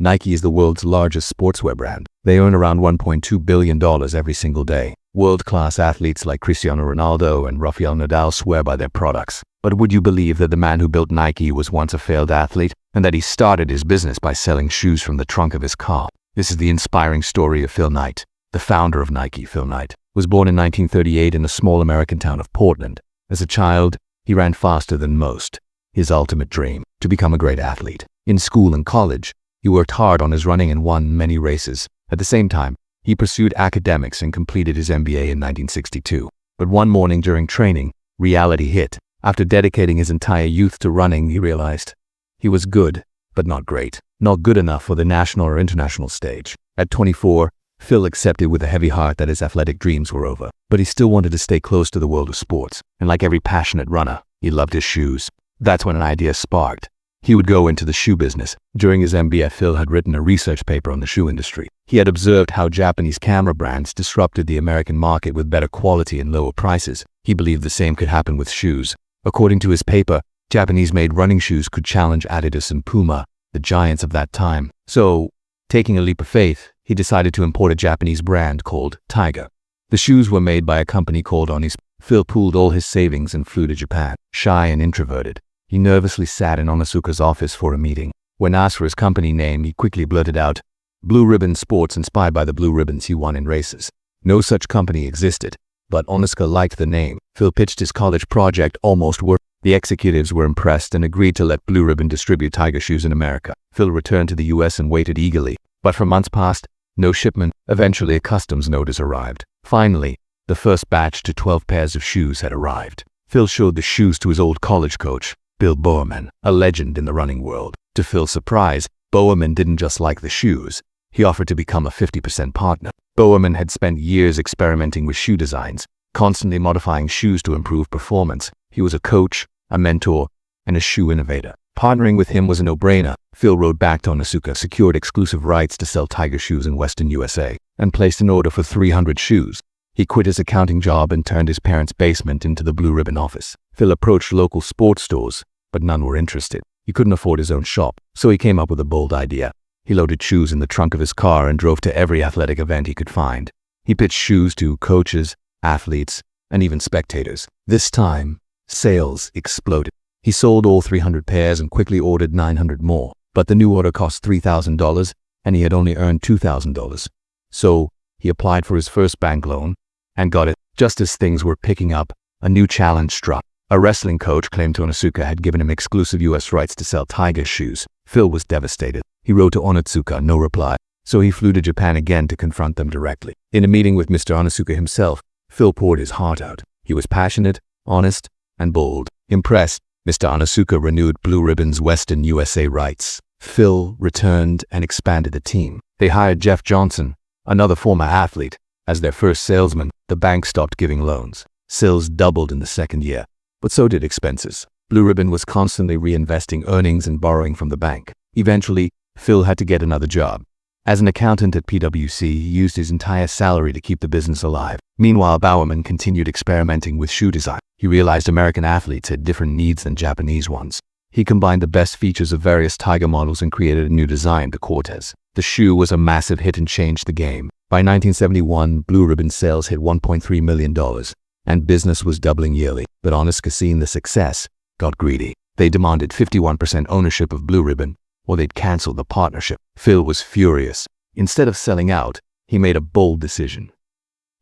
Nike is the world's largest sportswear brand. They earn around $1.2 billion every single day. World-class athletes like Cristiano Ronaldo and Rafael Nadal swear by their products. But would you believe that the man who built Nike was once a failed athlete, and that he started his business by selling shoes from the trunk of his car? This is the inspiring story of Phil Knight, the founder of Nike. Phil Knight was born in 1938 in the small American town of Portland. As a child, he ran faster than most. His ultimate dream, to become a great athlete. In school and college, he worked hard on his running and won many races. At the same time, he pursued academics and completed his MBA in 1962. But one morning during training, reality hit. After dedicating his entire youth to running, he realized he was good, but not great. Not good enough for the national or international stage. At 24, Phil accepted with a heavy heart that his athletic dreams were over. But he still wanted to stay close to the world of sports. And like every passionate runner, he loved his shoes. That's when an idea sparked. He would go into the shoe business. During his MBA, Phil had written a research paper on the shoe industry. He had observed how Japanese camera brands disrupted the American market with better quality and lower prices. He believed the same could happen with shoes. According to his paper, Japanese-made running shoes could challenge Adidas and Puma, the giants of that time. So, taking a leap of faith, he decided to import a Japanese brand called Tiger. The shoes were made by a company called Onitsuka. Phil pooled all his savings and flew to Japan. Shy and introverted, he nervously sat in Onitsuka's office for a meeting. When asked for his company name, he quickly blurted out, "Blue Ribbon Sports," inspired by the blue ribbons he won in races. No such company existed, but Onitsuka liked the name. Phil pitched his college project almost worked. The executives were impressed and agreed to let Blue Ribbon distribute Tiger shoes in America. Phil returned to the US and waited eagerly. But for months passed, no shipment. Eventually a customs notice arrived. Finally, the first batch to 12 pairs of shoes had arrived. Phil showed the shoes to his old college coach, Bill Bowerman, a legend in the running world. To Phil's surprise, Bowerman didn't just like the shoes. He offered to become a 50% partner. Bowerman had spent years experimenting with shoe designs, constantly modifying shoes to improve performance. He was a coach, a mentor, and a shoe innovator. Partnering with him was a no-brainer. Phil rode back to Onitsuka, secured exclusive rights to sell Tiger shoes in Western USA, and placed an order for 300 shoes. He quit his accounting job and turned his parents' basement into the Blue Ribbon office. Phil approached local sports stores, but none were interested. He couldn't afford his own shop, so he came up with a bold idea. He loaded shoes in the trunk of his car and drove to every athletic event he could find. He pitched shoes to coaches, athletes, and even spectators. This time, sales exploded. He sold all 300 pairs and quickly ordered 900 more. But the new order cost $3,000, and he had only earned $2,000. So, he applied for his first bank loan and got it. Just as things were picking up, a new challenge struck. A wrestling coach claimed Onitsuka had given him exclusive US rights to sell Tiger shoes. Phil was devastated. He wrote to Onitsuka, no reply. So he flew to Japan again to confront them directly. In a meeting with Mr. Onitsuka himself, Phil poured his heart out. He was passionate, honest, and bold. Impressed, Mr. Onitsuka renewed Blue Ribbon's Western USA rights. Phil returned and expanded the team. They hired Jeff Johnson, another former athlete, as their first salesman. The bank stopped giving loans. Sales doubled in the second year, but so did expenses. Blue Ribbon was constantly reinvesting earnings and borrowing from the bank. Eventually, Phil had to get another job. As an accountant at PwC, he used his entire salary to keep the business alive. Meanwhile, Bowerman continued experimenting with shoe design. He realized American athletes had different needs than Japanese ones. He combined the best features of various Tiger models and created a new design, the Cortez. The shoe was a massive hit and changed the game. By 1971, Blue Ribbon sales hit $1.3 million, and business was doubling yearly. But Onitsuka, seeing the success, got greedy. They demanded 51% ownership of Blue Ribbon, or they'd cancel the partnership. Phil was furious. Instead of selling out, he made a bold decision.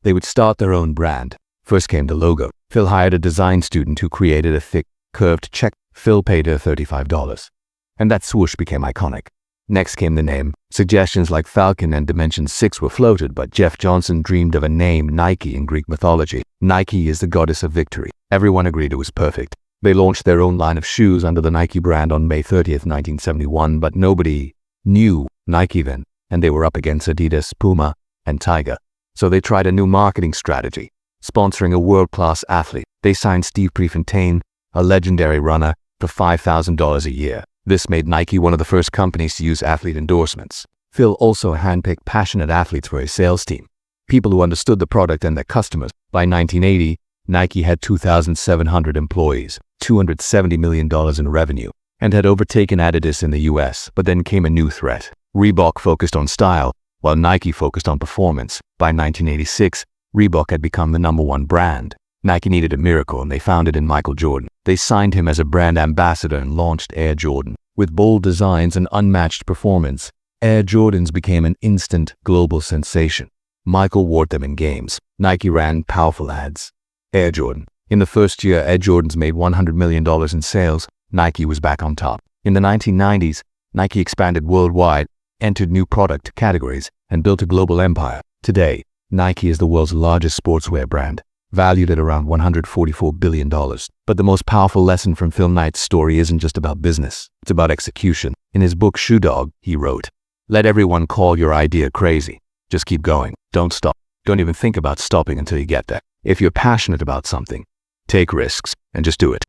They would start their own brand. First came the logo. Phil hired a design student who created a thick, curved check. Phil paid her $35. And that swoosh became iconic. Next came the name. Suggestions like Falcon and Dimension 6 were floated, but Jeff Johnson dreamed of a name, Nike, in Greek mythology. Nike is the goddess of victory. Everyone agreed it was perfect. They launched their own line of shoes under the Nike brand on May 30th, 1971, but nobody knew Nike then, and they were up against Adidas, Puma, and Tiger. So they tried a new marketing strategy, sponsoring a world-class athlete. They signed Steve Prefontaine, a legendary runner, for $5,000 a year. This made Nike one of the first companies to use athlete endorsements. Phil also handpicked passionate athletes for his sales team, people who understood the product and their customers. By 1980, Nike had 2,700 employees, $270 million in revenue, and had overtaken Adidas in the US. But then came a new threat. Reebok focused on style, while Nike focused on performance. By 1986, Reebok had become the #1 brand. Nike needed a miracle, and they found it in Michael Jordan. They signed him as a brand ambassador and launched Air Jordan. With bold designs and unmatched performance, Air Jordans became an instant global sensation. Michael wore them in games. Nike ran powerful ads. Air Jordan. In the first year, Air Jordans made $100 million in sales. Nike was back on top. In the 1990s, Nike expanded worldwide, entered new product categories, and built a global empire. Today, Nike is the world's largest sportswear brand, valued at around $144 billion. But the most powerful lesson from Phil Knight's story isn't just about business. It's about execution. In his book Shoe Dog, he wrote, "Let everyone call your idea crazy. Just keep going. Don't stop. Don't even think about stopping until you get there. If you're passionate about something, take risks and just do it."